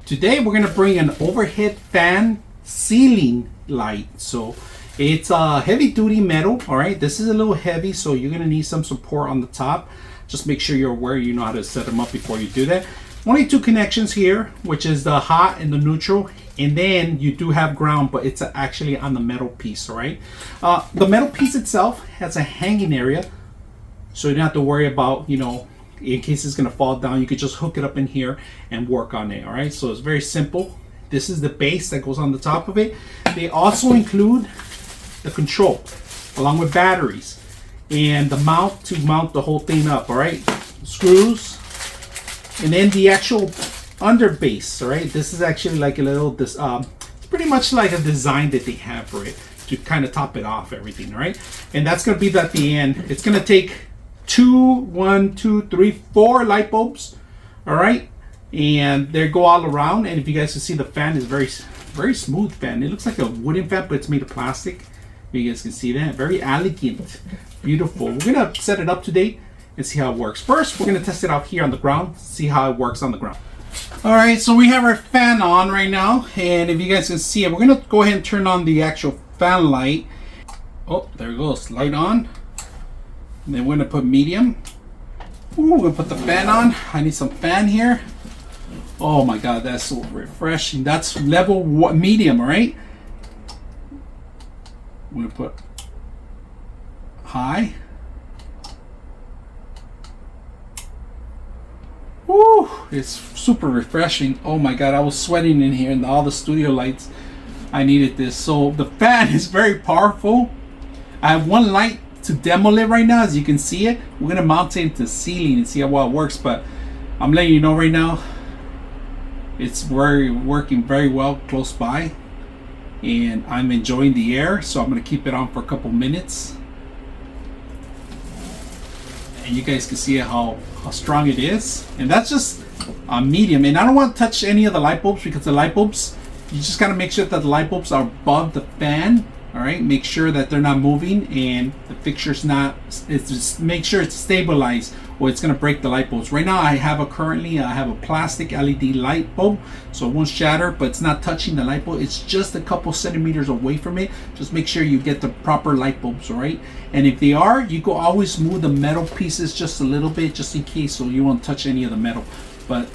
Today we're going to bring an overhead fan ceiling light. So it's a heavy duty metal. All right, this is a little heavy, so you're going to need some support on the top. Just make sure you're aware, you know how to set them up before you do that. Only two connections here, which is the hot and the neutral, and then you do have ground, but it's actually on the metal piece. All right, the metal piece itself has a hanging area, so you don't have to worry about, you know, in case it's going to fall down. You could just hook it up in here and work on it. All right, so it's very simple. This is the base that goes on the top of it. They also include the control along with batteries and the mount to mount the whole thing up. All right, screws, and then the actual under base. All right, this is actually like a little it's pretty much like a design that they have for it to kind of top it off everything. All right, and that's going to be at the end. It's going to take 4 light bulbs. All right, and they go all around. And if you guys can see, the fan is very smooth fan. It looks like a wooden fan, but it's made of plastic. If you guys can see that, very elegant, beautiful. We're gonna set it up today and see how it works. First, we're gonna test it out here on the ground, see how it works on the ground. All right, so we have our fan on right now, and if you guys can see it, we're gonna go ahead and turn on the actual fan light. Oh, there it goes, light on. And then we're gonna put medium. Ooh, we're gonna put the fan on. I need some fan here. Oh my God, that's so refreshing. That's level medium, all right? We're gonna put high. Woo, it's super refreshing. Oh my God, I was sweating in here and all the studio lights. I needed this. So the fan is very powerful. I have one light to demo it right now, as you can see it. We're gonna mount it into the ceiling and see how well it works, but I'm letting you know right now, it's working very well close by, and I'm enjoying the air. So I'm gonna keep it on for a couple minutes, and you guys can see how strong it is. And that's just a medium, and I don't want to touch any of the light bulbs, because the light bulbs, you just gotta make sure that the light bulbs are above the fan. All right, make sure that they're not moving and the fixture's not, it's just make sure it's stabilized, or it's gonna break the light bulbs. Right now I have a plastic LED light bulb, so it won't shatter, but it's not touching the light bulb. It's just a couple centimeters away from it. Just make sure you get the proper light bulbs, all right? And if they are, you can always move the metal pieces just a little bit, just in case, so you won't touch any of the metal. But